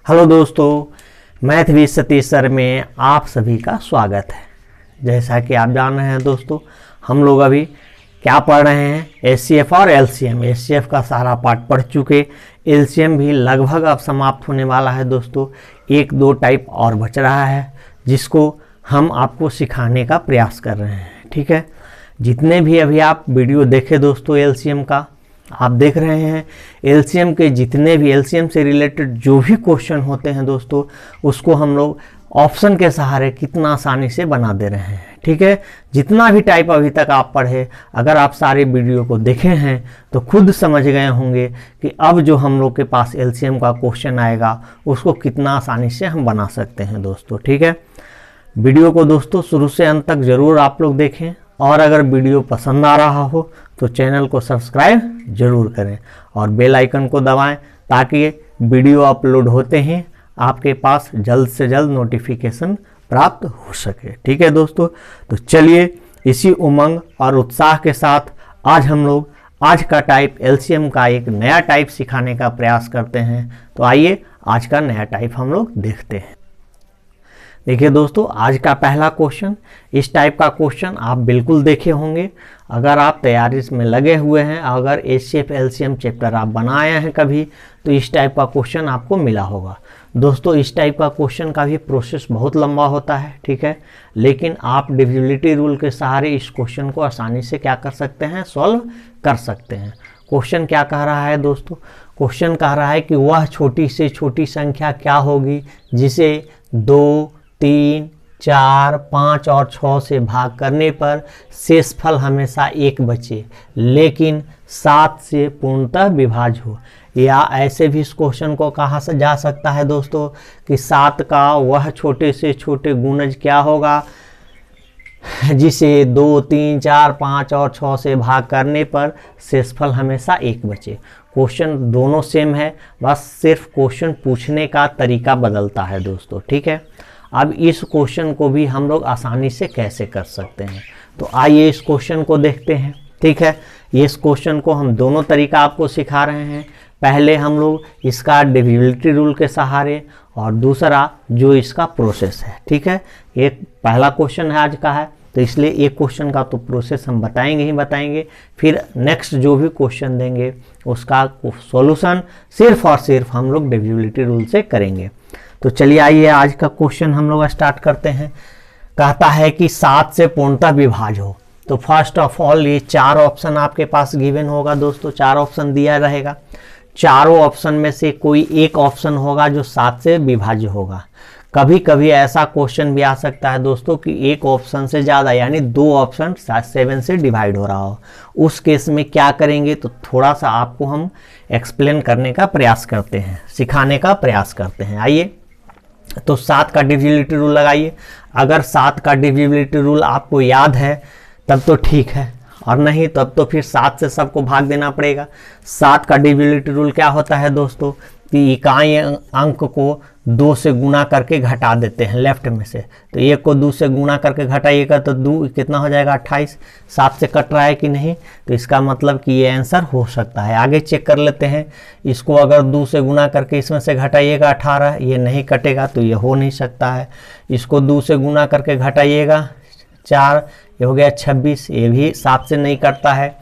Hello दोस्तों, math with Satish sir में आप सभी का स्वागत है। जैसा कि आप जान रहे हैं दोस्तों, हम लोग अभी क्या पढ़ रहे हैं, एचसीएफ और एलसीएम। एचसीएफ का सारा पार्ट पढ़ चुके, एलसीएम भी लगभग अब समाप्त होने वाला है दोस्तों। एक दो टाइप और बच रहा है जिसको हम आपको सिखाने का प्रयास कर रहे हैं। ठीक है, जितने भी अभी आप वीडियो देखे दोस्तों एलसीएम का, आप देख रहे हैं एलसीएम के जितने भी एलसीएम से रिलेटेड जो भी क्वेश्चन होते हैं दोस्तों, उसको हम लोग ऑप्शन के सहारे कितना आसानी से बना दे रहे हैं। ठीक है, जितना भी टाइप अभी तक आप पढ़े, अगर आप सारे वीडियो को देखे हैं तो खुद समझ गए होंगे कि अब जो हम लोग के पास एलसीएम का क्वेश्चन आएगा उसको कितना आसानी से हम बना सकते हैं दोस्तों। ठीक है, वीडियो को दोस्तों शुरू से अंत तक ज़रूर आप लोग देखें, और अगर वीडियो पसंद आ रहा हो तो चैनल को सब्सक्राइब जरूर करें और बेल आइकन को दबाएं ताकि वीडियो अपलोड होते ही आपके पास जल्द से जल्द नोटिफिकेशन प्राप्त हो सके। ठीक है दोस्तों, तो चलिए इसी उमंग और उत्साह के साथ आज हम लोग आज का टाइप एलसीएम का एक नया टाइप सिखाने का प्रयास करते हैं। तो आइए आज का नया टाइप हम लोग देखते हैं। देखिए दोस्तों, आज का पहला क्वेश्चन, इस टाइप का क्वेश्चन आप बिल्कुल देखे होंगे अगर आप तैयारी में लगे हुए हैं। अगर एचसीएफ एलसीएम चैप्टर आप बनाए हैं कभी, तो इस टाइप का क्वेश्चन आपको मिला होगा दोस्तों। इस टाइप का क्वेश्चन का भी प्रोसेस बहुत लंबा होता है। ठीक है, लेकिन आप डिविजिबिलिटी रूल के सहारे इस क्वेश्चन को आसानी से क्या कर सकते हैं, सॉल्व कर सकते हैं। क्वेश्चन क्या कह रहा है दोस्तों, क्वेश्चन कह रहा है कि वह छोटी से छोटी संख्या क्या होगी जिसे 2, 3, 4, 5 और 6 से भाग करने पर शेषफल हमेशा 1 बचे लेकिन 7 से पूर्णतः विभाज्य हो। या ऐसे भी इस क्वेश्चन को कहा जा सकता है दोस्तों कि 7 का वह छोटे से छोटे गुणज क्या होगा जिसे 2, 3, 4, 5 और 6 से भाग करने पर शेषफल हमेशा 1 बचे। क्वेश्चन दोनों सेम है, बस सिर्फ क्वेश्चन पूछने का तरीका बदलता है दोस्तों। ठीक है, अब इस क्वेश्चन को भी हम लोग आसानी से कैसे कर सकते हैं, तो आइए इस क्वेश्चन को देखते हैं। ठीक है, इस क्वेश्चन को हम दोनों तरीका आपको सिखा रहे हैं। पहले हम लोग इसका डिविजिबिलिटी रूल के सहारे और दूसरा जो इसका प्रोसेस है। ठीक है, एक पहला क्वेश्चन है आज का है, तो इसलिए एक क्वेश्चन का तो प्रोसेस हम बताएंगे ही बताएंगे, फिर नेक्स्ट जो भी क्वेश्चन देंगे उसका सॉल्यूशन सिर्फ और सिर्फ हम लोग डिविजिबिलिटी रूल से करेंगे। तो चलिए आइए आज का क्वेश्चन हम लोग स्टार्ट करते हैं। कहता है कि 7 से पूर्णतः विभाज्य हो। तो फर्स्ट ऑफ ऑल ये 4 ऑप्शन आपके पास गिवन होगा दोस्तों, 4 ऑप्शन दिया रहेगा। चारों ऑप्शन में से कोई एक ऑप्शन होगा जो 7 से विभाज्य होगा। कभी कभी ऐसा क्वेश्चन भी आ सकता है दोस्तों कि एक ऑप्शन से ज़्यादा यानी 2 ऑप्शन 7 से डिवाइड हो रहा हो। उस केस में क्या करेंगे, तो थोड़ा सा आपको हम एक्सप्लेन करने का प्रयास करते हैं, सिखाने का प्रयास करते हैं। आइए, तो 7 का डिविजिबिलिटी रूल लगाइए। अगर 7 का डिविजिबिलिटी रूल आपको याद है तब तो ठीक है, और नहीं तब तो फिर 7 से सबको भाग देना पड़ेगा। 7 का डिविजिबिलिटी रूल क्या होता है दोस्तों कि इकाई अंक को 2 से गुना करके घटा देते हैं लेफ्ट में से। तो 1 को 2 से गुना करके घटाइएगा तो 2 कितना हो जाएगा, 28। 7 से कट रहा है कि नहीं, तो इसका मतलब कि ये आंसर हो सकता है। आगे चेक कर लेते हैं, इसको अगर 2 से गुना करके इसमें से घटाइएगा 18, ये नहीं कटेगा तो ये हो नहीं सकता है। इसको 2 से गुना करके घटाइएगा 4, ये हो गया 26, ये भी 7 से नहीं कटता है।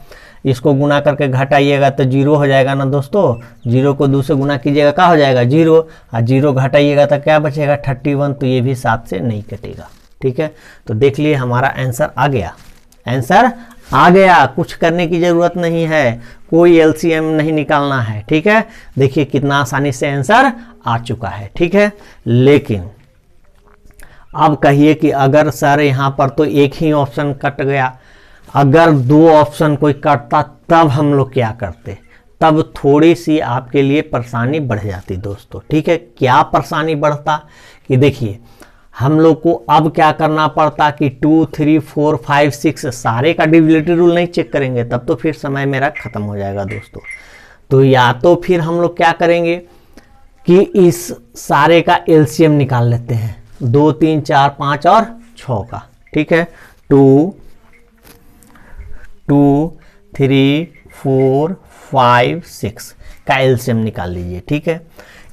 इसको गुना करके घटाइएगा तो 0 हो जाएगा ना दोस्तों। 0 को 2 से गुना कीजिएगा क्या हो जाएगा, 0, और 0 घटाइएगा तो क्या बचेगा, 31, तो ये भी 7 से नहीं कटेगा। ठीक है, तो देख लिए हमारा आंसर आ गया। आंसर आ गया, कुछ करने की ज़रूरत नहीं है, कोई एलसीएम नहीं निकालना है। ठीक है, देखिए कितना आसानी से आंसर आ चुका है। ठीक है, लेकिन अब कहिए कि अगर सर यहाँ पर तो एक ही ऑप्शन कट गया, अगर 2 ऑप्शन कोई कटता तब हम लोग क्या करते, तब थोड़ी सी आपके लिए परेशानी बढ़ जाती दोस्तों। ठीक है, क्या परेशानी बढ़ता कि देखिए हम लोग को अब क्या करना पड़ता कि 2, 3, 4, 5, 6 सारे का डिविजिबिलिटी रूल नहीं चेक करेंगे, तब तो फिर समय मेरा खत्म हो जाएगा दोस्तों। तो या तो फिर हम लोग क्या करेंगे कि इस सारे का एलसीएम निकाल लेते हैं, 2, 3, 4, 5 और 6 का। ठीक है, 2, 3, 4, 5, 6 का एलसीएम निकाल लीजिए। ठीक है,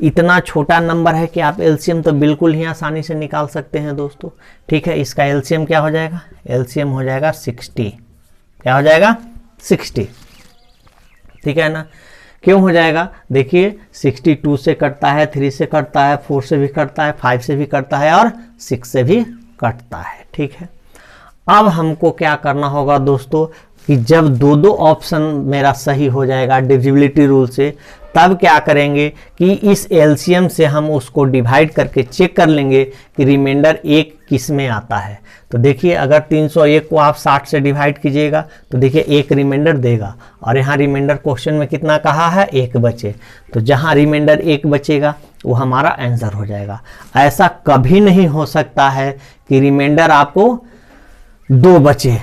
इतना छोटा नंबर है कि आप एलसीएम तो बिल्कुल ही आसानी से निकाल सकते हैं दोस्तों। ठीक है, इसका एलसीएम क्या हो जाएगा, एलसीएम हो जाएगा 60। क्या हो जाएगा, 60। ठीक है ना, क्यों हो जाएगा, देखिए 62 से कटता है, 3 से कटता है, 4 से भी कटता है, 5 से भी कटता है और 6 से भी कटता है। ठीक है, अब हमको क्या करना होगा दोस्तों कि जब दो दो ऑप्शन मेरा सही हो जाएगा डिविजिबिलिटी रूल से, तब क्या करेंगे कि इस एलसीएम से हम उसको डिवाइड करके चेक कर लेंगे कि रिमाइंडर 1 किस में आता है। तो देखिए अगर 301 को आप 60 से डिवाइड कीजिएगा तो देखिए 1 रिमाइंडर देगा, और यहाँ रिमाइंडर क्वेश्चन में कितना कहा है, 1 बचे। तो जहाँ रिमाइंडर 1 बचेगा वो हमारा आंसर हो जाएगा। ऐसा कभी नहीं हो सकता है कि रिमाइंडर आपको 2 बचे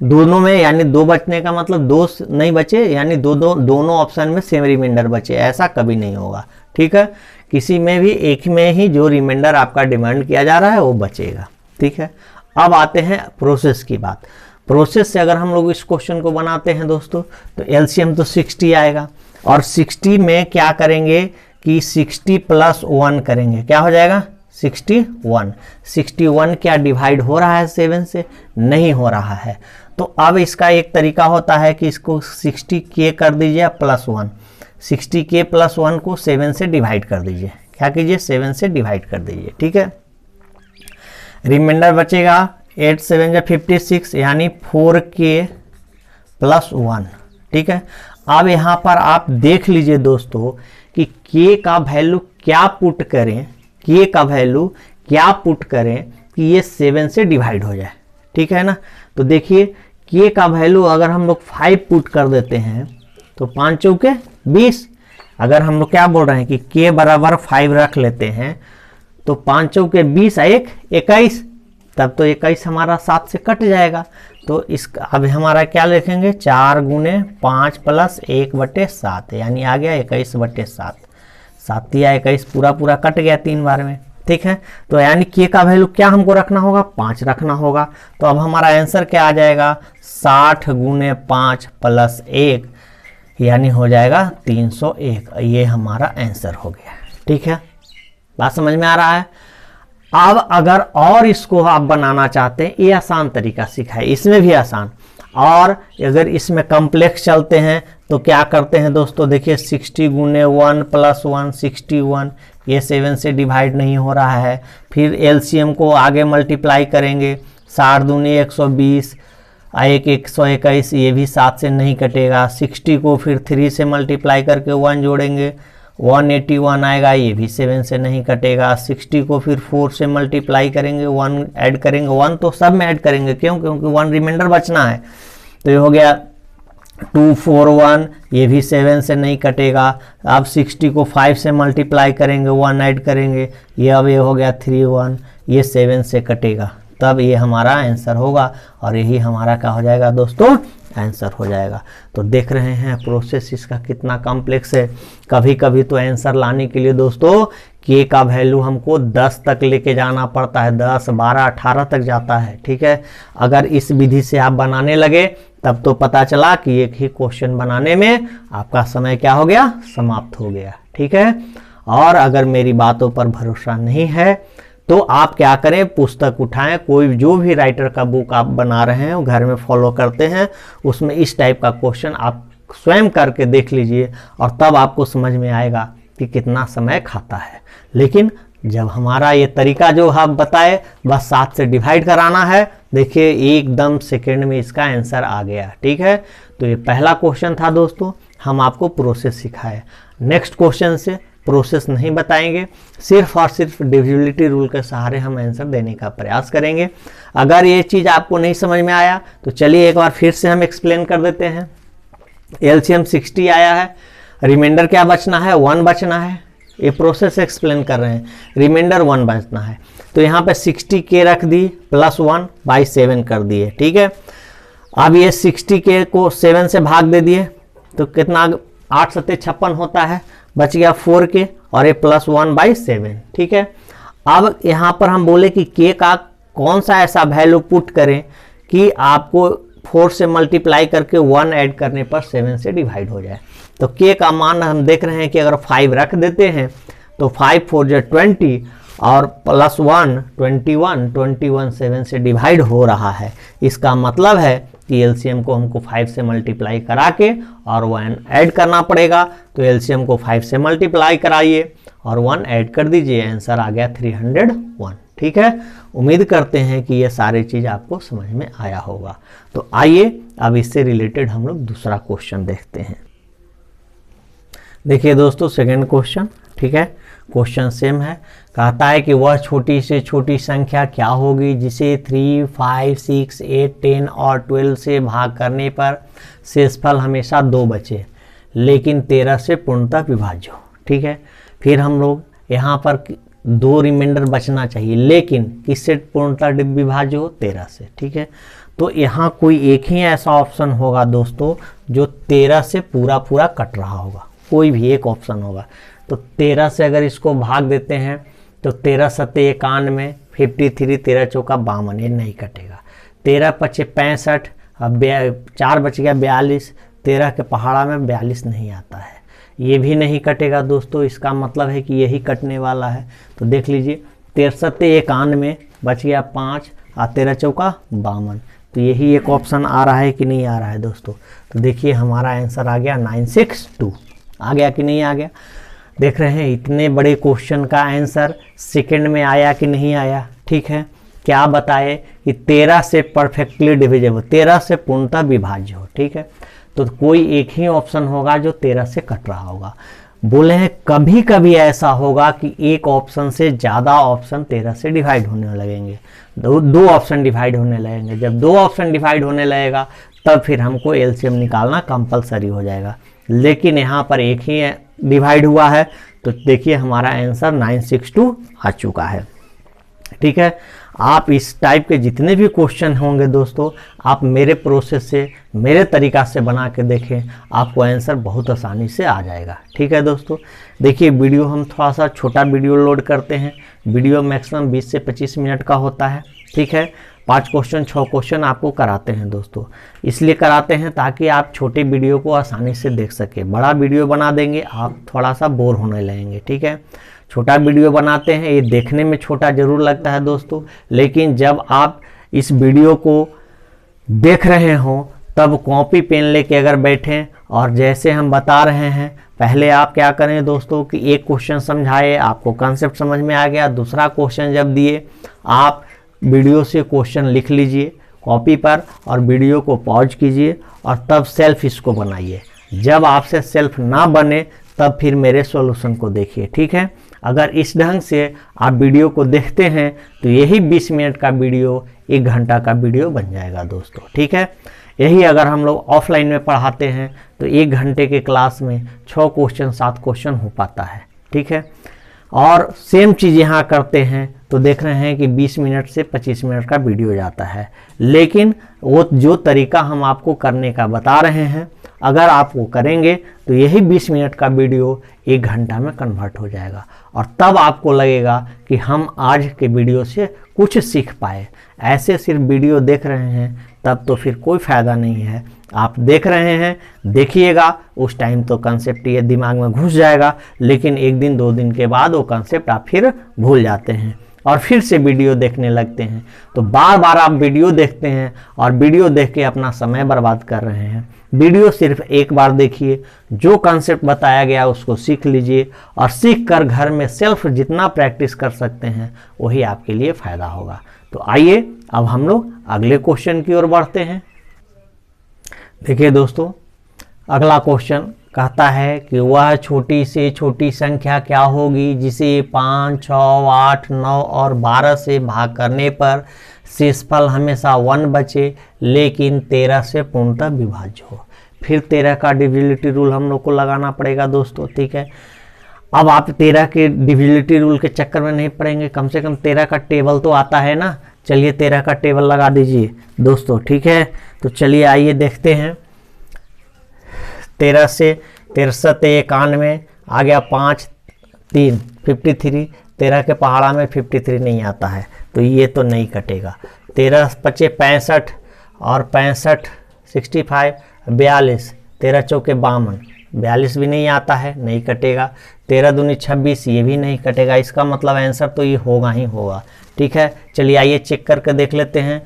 दोनों में, यानी 2 बचने का मतलब 2 नहीं बचे, यानी दोनों ऑप्शन में सेम रिमाइंडर बचे, ऐसा कभी नहीं होगा। ठीक है, किसी में भी एक में ही जो रिमाइंडर आपका डिमांड किया जा रहा है वो बचेगा। ठीक है, अब आते हैं प्रोसेस की बात। प्रोसेस से अगर हम लोग इस क्वेश्चन को बनाते हैं दोस्तों तो एलसीएम तो 60 आएगा, और 60 में क्या करेंगे कि 60 + 1 करेंगे, क्या हो जाएगा 61। 61 क्या डिवाइड हो रहा है 7 से, नहीं हो रहा है। तो अब इसका एक तरीका होता है कि इसको 60k कर दीजिए +1, 60k + 1 को 7 से डिवाइड कर दीजिए। क्या कीजिए, 7 से डिवाइड कर दीजिए। ठीक है, रिमाइंडर बचेगा 8 7 या 56, यानी 4k + 1। ठीक है, अब यहाँ पर आप देख लीजिए दोस्तों कि k का वैल्यू क्या पुट करें, k का वैल्यू क्या पुट करें कि ये 7 से डिवाइड हो जाए। ठीक है ना, तो देखिए k का वैल्यू अगर हम लोग 5 पुट कर देते हैं तो 5 चौके 20। अगर हम लोग क्या बोल रहे हैं कि k बराबर 5 रख लेते हैं तो 5 चौके 20 1 21, तब तो 21 हमारा 7 से कट जाएगा। तो इसका अब हमारा क्या लिखेंगे, 4 × 5 + 1/7, यानी आ गया 21/7। 7 या 21 पूरा कट गया 3 बार में। ठीक है, तो यानी k का वैल्यू क्या हमको रखना होगा, 5 रखना होगा। तो अब हमारा आंसर क्या आ जाएगा, 60 × 5 + 1, यानी हो जाएगा 301। ये हमारा आंसर हो गया। ठीक है, बात समझ में आ रहा है। अब अगर और इसको आप बनाना चाहते हैं, ये आसान तरीका सीखा है, इसमें भी आसान। और अगर इसमें कॉम्प्लेक्स चलते हैं तो क्या करते हैं दोस्तों, देखिए 60 × 1 + 1 61, ये 7 से डिवाइड नहीं हो रहा है। फिर एलसीएम को आगे मल्टीप्लाई करेंगे, 60 दूनी 120, 1 121, ये भी 7 से नहीं कटेगा। 60 को फिर 3 से मल्टीप्लाई करके 1 जोड़ेंगे, 181 आएगा, ये भी 7 से नहीं कटेगा। 60 को फिर 4 से मल्टीप्लाई करेंगे, 1 ऐड करेंगे, 1 तो सब में ऐड करेंगे, क्यों, क्योंकि 1 रिमाइंडर बचना है। तो ये हो गया 241, ये भी 7 से नहीं कटेगा। अब 60 को 5 से मल्टीप्लाई करेंगे, 1 ऐड करेंगे, ये अब ये हो गया 31, ये 7 से कटेगा, तब ये हमारा आंसर होगा। और यही हमारा क्या हो जाएगा दोस्तों, आंसर हो जाएगा। तो देख रहे हैं प्रोसेस इसका कितना कॉम्प्लेक्स है। कभी कभी तो आंसर लाने के लिए दोस्तों k का वैल्यू हमको 10 तक लेके जाना पड़ता है, 10 12 18 तक जाता है। ठीक है, अगर इस विधि से आप बनाने लगे तब तो पता चला कि एक ही क्वेश्चन बनाने में आपका समय क्या हो गया, समाप्त हो गया। ठीक है, और अगर मेरी बातों पर भरोसा नहीं है तो आप क्या करें, पुस्तक उठाएं, कोई जो भी राइटर का बुक आप बना रहे हैं घर में फॉलो करते हैं, उसमें इस टाइप का क्वेश्चन आप स्वयं करके देख लीजिए, और तब आपको समझ में आएगा कि कितना समय खाता है। लेकिन जब हमारा ये तरीका जो हम बताए बस 7 से डिवाइड कराना है, देखिए एकदम सेकेंड में इसका आंसर आ गया। ठीक है, तो ये पहला क्वेश्चन था दोस्तों, हम आपको प्रोसेस सिखाए। नेक्स्ट क्वेश्चन से प्रोसेस नहीं बताएंगे, सिर्फ और सिर्फ डिविजिबिलिटी रूल के सहारे हम आंसर देने का प्रयास करेंगे। अगर ये चीज़ आपको नहीं समझ में आया तो चलिए एक बार फिर से हम एक्सप्लेन कर देते हैं। एलसीएम 60 आया है, रिमाइंडर क्या बचना है, 1 बचना है। ये प्रोसेस एक्सप्लेन कर रहे हैं, रिमाइंडर 1 बचना है। तो यहाँ पे 60k रख दी +1/7 कर दिए। ठीक है, अब ये 60k को 7 से भाग दे दिए तो कितना, 8 7 56 होता है, बच गया 4k और ये +1/7। ठीक है, अब यहाँ पर हम बोले कि k का कौन सा ऐसा वैल्यू पुट करें कि आपको 4 से मल्टीप्लाई करके 1 ऐड करने पर 7 से डिवाइड हो जाए। तो के का मान हम देख रहे हैं कि अगर 5 रख देते हैं तो 5 4 जा 20 और प्लस 1 21, 21 7 से डिवाइड हो रहा है। इसका मतलब है कि एलसीएम को हमको 5 से मल्टीप्लाई करा के और 1 ऐड करना पड़ेगा। तो एलसीएम को 5 से मल्टीप्लाई कराइए और 1 ऐड कर दीजिए, आंसर आ गया 301। ठीक है, उम्मीद करते हैं कि ये सारी चीज़ आपको समझ में आया होगा। तो आइए अब इससे रिलेटेड हम लोग दूसरा क्वेश्चन देखते हैं। देखिए दोस्तों, सेकंड क्वेश्चन, ठीक है, क्वेश्चन सेम है। कहता है कि वह छोटी से छोटी संख्या क्या होगी जिसे 3, 5, 6, 8, 10 और 12 से भाग करने पर शेषफल हमेशा 2 बचे लेकिन 13 से पूर्णतः विभाज्य हो। ठीक है, फिर हम लोग यहाँ पर 2 रिमाइंडर बचना चाहिए, लेकिन किससे पूर्णतः विभाज्य हो? 13 से। ठीक है, तो यहाँ कोई एक ही ऐसा ऑप्शन होगा दोस्तों जो 13 से पूरा पूरा कट रहा होगा, कोई भी एक ऑप्शन होगा। तो 13 से अगर इसको भाग देते हैं तो 13 सत्ते 91, 53, 13 चौका 52, ये नहीं कटेगा। 13 पचे 65, अब 4 बच गया 42, 13 के पहाड़ा में 42 नहीं आता है, ये भी नहीं कटेगा दोस्तों। इसका मतलब है कि यही कटने वाला है। तो देख लीजिए, 13 सत्ते 91, बच गया 5 और 13 चौका 52, तो यही एक ऑप्शन आ रहा है कि नहीं आ रहा है दोस्तों? तो देखिए हमारा आंसर आ गया 962। आ गया कि नहीं आ गया? देख रहे हैं इतने बड़े क्वेश्चन का आंसर सेकंड में आया कि नहीं आया? ठीक है, क्या बताए कि 13 से परफेक्टली डिविजिबल, 13 से पूर्णतः विभाज्य हो। ठीक है, तो कोई एक ही ऑप्शन होगा जो 13 से कट रहा होगा। बोले हैं कभी कभी ऐसा होगा कि एक ऑप्शन से ज़्यादा ऑप्शन 13 से डिवाइड होने लगेंगे, दो ऑप्शन डिवाइड होने लगेंगे। जब 2 ऑप्शन डिवाइड होने लगेगा तब फिर हमको एलसीएम निकालना कंपलसरी हो जाएगा, लेकिन यहाँ पर एक ही डिवाइड हुआ है। तो देखिए हमारा आंसर 962 आ चुका है। ठीक है, आप इस टाइप के जितने भी क्वेश्चन होंगे दोस्तों, आप मेरे प्रोसेस से, मेरे तरीका से बना के देखें, आपको आंसर बहुत आसानी से आ जाएगा। ठीक है दोस्तों, देखिए वीडियो हम थोड़ा सा छोटा वीडियो लोड करते हैं। वीडियो मैक्सिमम 20 से 25 मिनट का होता है। ठीक है, 5 क्वेश्चन 6 क्वेश्चन आपको कराते हैं दोस्तों। इसलिए कराते हैं ताकि आप छोटे वीडियो को आसानी से देख सकें। बड़ा वीडियो बना देंगे आप थोड़ा सा बोर होने लगेंगे। ठीक है, छोटा वीडियो बनाते हैं, ये देखने में छोटा ज़रूर लगता है दोस्तों, लेकिन जब आप इस वीडियो को देख रहे हों तब कॉपी पेन लेके अगर बैठें और जैसे हम बता रहे हैं, पहले आप क्या करें दोस्तों कि एक क्वेश्चन समझाए, आपको कॉन्सेप्ट समझ में आ गया, दूसरा क्वेश्चन जब दिए आप वीडियो से क्वेश्चन लिख लीजिए कॉपी पर और वीडियो को पॉज कीजिए और तब सेल्फ इसको बनाइए। जब आपसे सेल्फ ना बने तब फिर मेरे सॉल्यूशन को देखिए। ठीक है, अगर इस ढंग से आप वीडियो को देखते हैं तो यही 20 मिनट का वीडियो 1 घंटा का वीडियो बन जाएगा दोस्तों। ठीक है, यही अगर हम लोग ऑफलाइन में पढ़ाते हैं तो 1 घंटे के क्लास में 6 क्वेश्चन 7 क्वेश्चन हो पाता है। ठीक है, और सेम चीज़ यहाँ करते हैं तो देख रहे हैं कि 20 मिनट से 25 मिनट का वीडियो जाता है, लेकिन वो जो तरीका हम आपको करने का बता रहे हैं अगर आप वो करेंगे तो यही 20 मिनट का वीडियो 1 घंटा में कन्वर्ट हो जाएगा और तब आपको लगेगा कि हम आज के वीडियो से कुछ सीख पाए। ऐसे सिर्फ वीडियो देख रहे हैं तब तो फिर कोई फ़ायदा नहीं है। आप देख रहे हैं, देखिएगा, उस टाइम तो कंसेप्ट ये दिमाग में घुस जाएगा, लेकिन 1 दिन 2 दिन के बाद वो कंसेप्ट आप फिर भूल जाते हैं और फिर से वीडियो देखने लगते हैं। तो बार बार आप वीडियो देखते हैं और वीडियो देख के अपना समय बर्बाद कर रहे हैं। वीडियो सिर्फ एक बार देखिए, जो कॉन्सेप्ट बताया गया उसको सीख लीजिए और सीख कर घर में सेल्फ जितना प्रैक्टिस कर सकते हैं वही आपके लिए फ़ायदा होगा। तो आइए अब हम लोग अगले क्वेश्चन की ओर बढ़ते हैं। देखिए दोस्तों, अगला क्वेश्चन कहता है कि वह छोटी से छोटी संख्या क्या होगी जिसे 5, 6, 8, 9 और 12 से भाग करने पर शेषफल हमेशा 1 बचे लेकिन 13 से पूर्णतः विभाज्य हो। फिर 13 का डिविजिबिलिटी रूल हम लोग को लगाना पड़ेगा दोस्तों। ठीक है, अब आप 13 के डिविजिबिलिटी रूल के चक्कर में नहीं पड़ेंगे, कम से कम 13 का टेबल तो आता है ना। चलिए 13 का टेबल लगा दीजिए दोस्तों। ठीक है, तो चलिए आइए देखते हैं। 13 से 13 91 आ गया 5 3 53, 13 के पहाड़ा में 53 नहीं आता है तो ये तो नहीं कटेगा। 13 पचे 65 और 65 65 42, 13 चौके 52, 42 भी नहीं आता है, नहीं कटेगा। 13 दूनी 26, ये भी नहीं कटेगा। इसका मतलब आंसर तो ये होगा ही होगा। ठीक है, चलिए आइए चेक करके देख लेते हैं।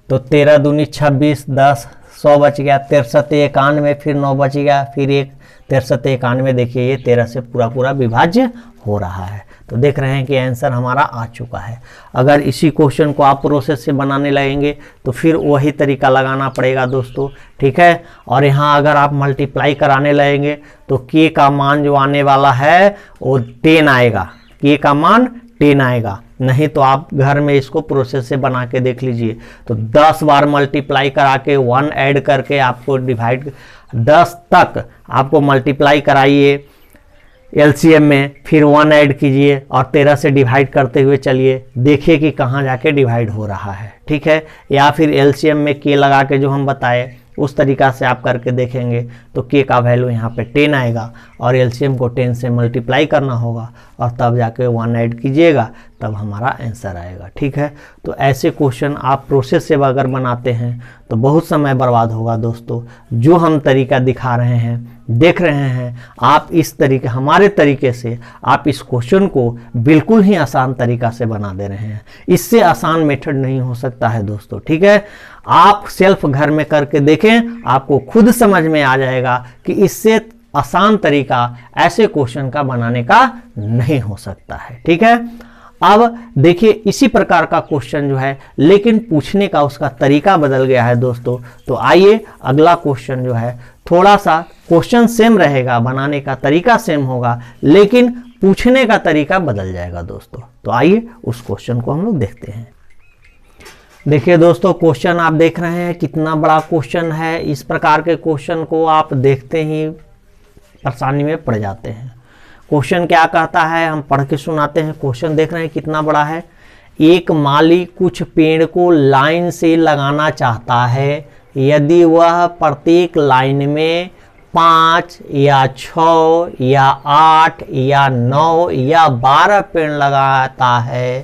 तो 13 दूनी 26, 10, 100 बच गया। 63 91, फिर 9 बच गया, फिर एक 63 91। देखिए ये 13 से पूरा पूरा विभाज्य हो रहा है। तो देख रहे हैं कि आंसर हमारा आ चुका है। अगर इसी क्वेश्चन को आप प्रोसेस से बनाने लगेंगे तो फिर वही तरीका लगाना पड़ेगा दोस्तों। ठीक है, और यहाँ अगर आप मल्टीप्लाई कराने लगेंगे तो के का मान जो आने वाला है वो 10 आएगा। के का मान 10 आएगा। नहीं तो आप घर में इसको प्रोसेस से बना के देख लीजिए। तो 10 बार मल्टीप्लाई करा के 1 ऐड करके आपको डिवाइड 10 तक आपको मल्टीप्लाई कराइए एलसीएम में, फिर 1 ऐड कीजिए और 13 से डिवाइड करते हुए चलिए, देखिए कि कहाँ जाके डिवाइड हो रहा है। ठीक है, या फिर एलसीएम में के लगा के जो हम बताए उस तरीका से आप करके देखेंगे तो के का वैल्यू यहाँ पे 10 आएगा और एलसीएम को 10 से मल्टीप्लाई करना होगा और तब जाके 1 ऐड कीजिएगा, तब हमारा आंसर आएगा। ठीक है, तो ऐसे क्वेश्चन आप प्रोसेस से अगर बनाते हैं तो बहुत समय बर्बाद होगा दोस्तों। जो हम तरीका दिखा रहे हैं, देख रहे हैं, आप इस तरीके हमारे तरीके से आप इस क्वेश्चन को बिल्कुल ही आसान तरीका से बना दे रहे हैं। इससे आसान मेथड नहीं हो सकता है दोस्तों। ठीक है, आप सेल्फ घर में करके देखें, आपको खुद समझ में आ जाएगा कि इससे आसान तरीका ऐसे क्वेश्चन का बनाने का नहीं हो सकता है। ठीक है, अब देखिए इसी प्रकार का क्वेश्चन जो है, लेकिन पूछने का उसका तरीका बदल गया है दोस्तों। तो आइए अगला क्वेश्चन जो है, थोड़ा सा क्वेश्चन सेम रहेगा, बनाने का तरीका सेम होगा, लेकिन पूछने का तरीका बदल जाएगा दोस्तों। तो आइए उस क्वेश्चन को हम लोग देखते हैं। देखिए दोस्तों, क्वेश्चन आप देख रहे हैं कितना बड़ा क्वेश्चन है। इस प्रकार के क्वेश्चन को आप देखते ही परेशानी में पड़ जाते हैं। क्वेश्चन क्या कहता है, हम पढ़ के सुनाते हैं। क्वेश्चन देख रहे हैं कितना बड़ा है। एक माली कुछ पेड़ को लाइन से लगाना चाहता है। यदि वह प्रत्येक लाइन में 5 या 6 या 8 या 9 या 12 पेड़ लगाता है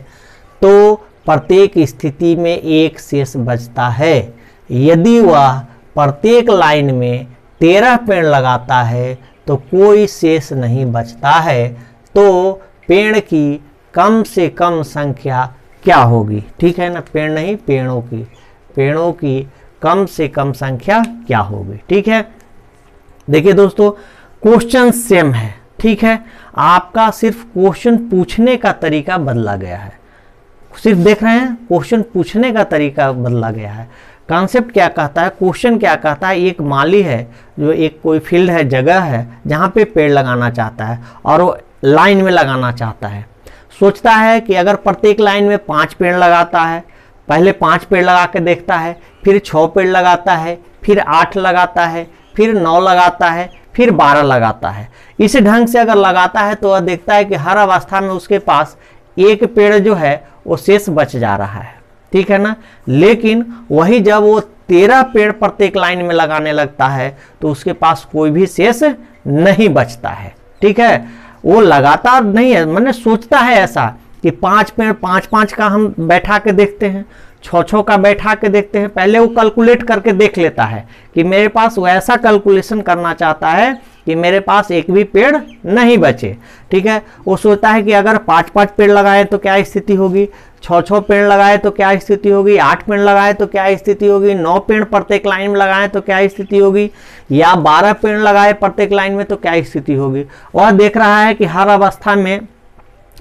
तो प्रत्येक स्थिति में एक शेष बचता है। यदि वह प्रत्येक लाइन में 13 पेड़ लगाता है तो कोई शेष नहीं बचता है, तो पेड़ की कम से कम संख्या क्या होगी। ठीक है ना, पेड़ नहीं, पेड़ों की कम से कम संख्या क्या होगी। ठीक है, देखिए दोस्तों क्वेश्चन सेम है। ठीक है, आपका सिर्फ क्वेश्चन पूछने का तरीका बदला गया है। सिर्फ देख रहे हैं, क्वेश्चन पूछने का तरीका बदला गया है। कॉन्सेप्ट क्या कहता है, क्वेश्चन क्या कहता है, एक माली है जो एक कोई फील्ड है, जगह है जहाँ पे पेड़ लगाना चाहता है और वो लाइन में लगाना चाहता है। सोचता है कि अगर प्रत्येक लाइन में 5 पेड़ लगाता है, पहले 5 पेड़ लगा के देखता है, फिर 6 पेड़ लगाता है, फिर 8 लगाता है, फिर 9 लगाता है, फिर 12 लगाता है। इस ढंग से अगर लगाता है तो वह देखता है कि हर अवस्था में उसके पास एक पेड़ जो है वो शेष बच जा रहा है। ठीक है ना, लेकिन वही जब वो 13 पेड़ प्रत्येक लाइन में लगाने लगता है तो उसके पास कोई भी शेष नहीं बचता है। ठीक है, वो लगातार नहीं है, मैंने सोचता है ऐसा कि 5 पेड़ 5-5 का हम बैठा के देखते हैं, 6-6 का बैठा के देखते हैं। पहले वो कैलकुलेट करके देख लेता है कि मेरे पास वैसा कैलकुलेशन करना चाहता है कि मेरे पास एक भी पेड़ नहीं बचे। ठीक है, वो सोचता है कि अगर 5-5 पेड़ लगाए तो क्या स्थिति होगी, 6-6 पेड़ लगाए तो क्या स्थिति होगी, 8 पेड़ लगाए तो क्या स्थिति होगी, 9 पेड़ प्रत्येक लाइन में लगाए तो क्या स्थिति होगी, या 12 पेड़ लगाए प्रत्येक लाइन में तो क्या स्थिति होगी। वह देख रहा है कि हर अवस्था में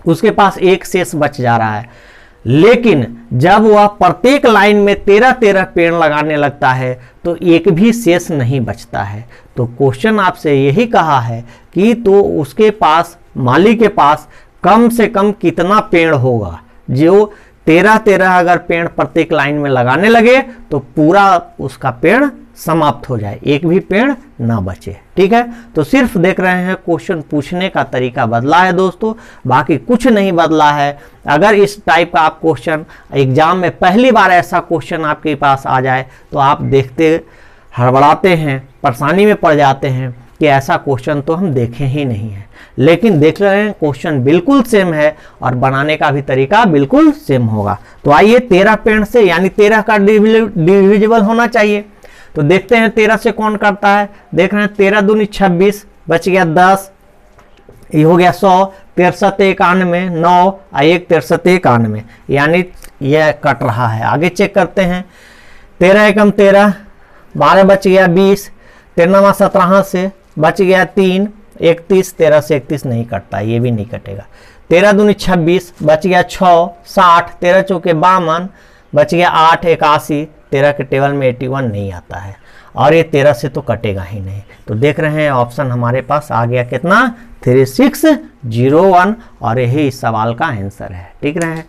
उसके पास एक शेष बच जा रहा है। लेकिन जब वह प्रत्येक लाइन में 13-13 पेड़ लगाने लगता है तो एक भी शेष नहीं बचता है। तो क्वेश्चन आपसे यही कहा है कि तो उसके पास, माली के पास कम से कम कितना पेड़ होगा। जो 13-13 अगर पेड़ प्रत्येक लाइन में लगाने लगे तो पूरा उसका पेड़ समाप्त हो जाए, एक भी पेड़ ना बचे। ठीक है, तो सिर्फ देख रहे हैं क्वेश्चन पूछने का तरीका बदला है दोस्तों, बाकी कुछ नहीं बदला है। अगर इस टाइप का आप क्वेश्चन एग्जाम में पहली बार ऐसा क्वेश्चन आपके पास आ जाए तो आप देखते हड़बड़ाते हैं, परेशानी में पड़ जाते हैं कि ऐसा क्वेश्चन तो हम देखे ही नहीं है। लेकिन देख रहे हैं क्वेश्चन बिल्कुल सेम है और बनाने का भी तरीका बिल्कुल सेम होगा। तो आइए 13 पेड़ से, यानी 13 का डिविजिबल होना चाहिए। तो देखते हैं 13 से कौन करता है। देख रहे हैं 13 दूनी 26, बच गया 10, ये हो गया 100, 63 91, 9 और 1 63 91, यानी यह कट रहा है। आगे चेक करते हैं, 13 एकम 13, 12 बच गया 20, 13 17 से बच गया 3, 31, 13 से 31 नहीं कटता, ये भी नहीं कटेगा। 13 दूनी 26, बच गया 6, 60, 13 चौके 52, बच गया 8 81, 13 के टेबल में 81 नहीं आता है, और ये 13 से तो कटेगा ही नहीं। तो देख रहे हैं ऑप्शन हमारे पास आ गया कितना, 3601, और यही इस सवाल का आंसर है। ठीक रहे।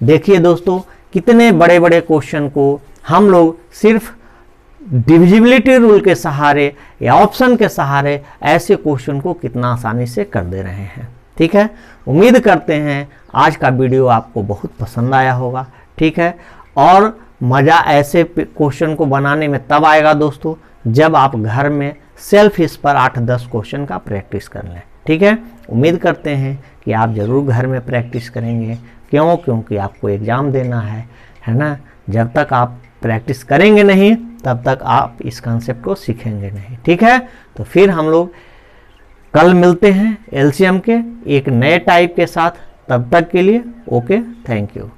देखिए दोस्तों, कितने बड़े बड़े क्वेश्चन को हम लोग सिर्फ डिविजिबिलिटी रूल के सहारे या ऑप्शन के सहारे ऐसे क्वेश्चन को कितना आसानी से कर दे रहे हैं। ठीक है, उम्मीद करते हैं आज का वीडियो आपको बहुत पसंद आया होगा। ठीक है, और मज़ा ऐसे क्वेश्चन को बनाने में तब आएगा दोस्तों जब आप घर में सेल्फ इस पर 8-10 क्वेश्चन का प्रैक्टिस कर लें। ठीक है, उम्मीद करते हैं कि आप ज़रूर घर में प्रैक्टिस करेंगे। क्यों? क्योंकि आपको एग्ज़ाम देना है ना। जब तक आप प्रैक्टिस करेंगे नहीं तब तक आप इस कॉन्सेप्ट को सीखेंगे नहीं। ठीक है, तो फिर हम लोग कल मिलते हैं एलसीएम के एक नए टाइप के साथ। तब तक के लिए ओके, थैंक यू।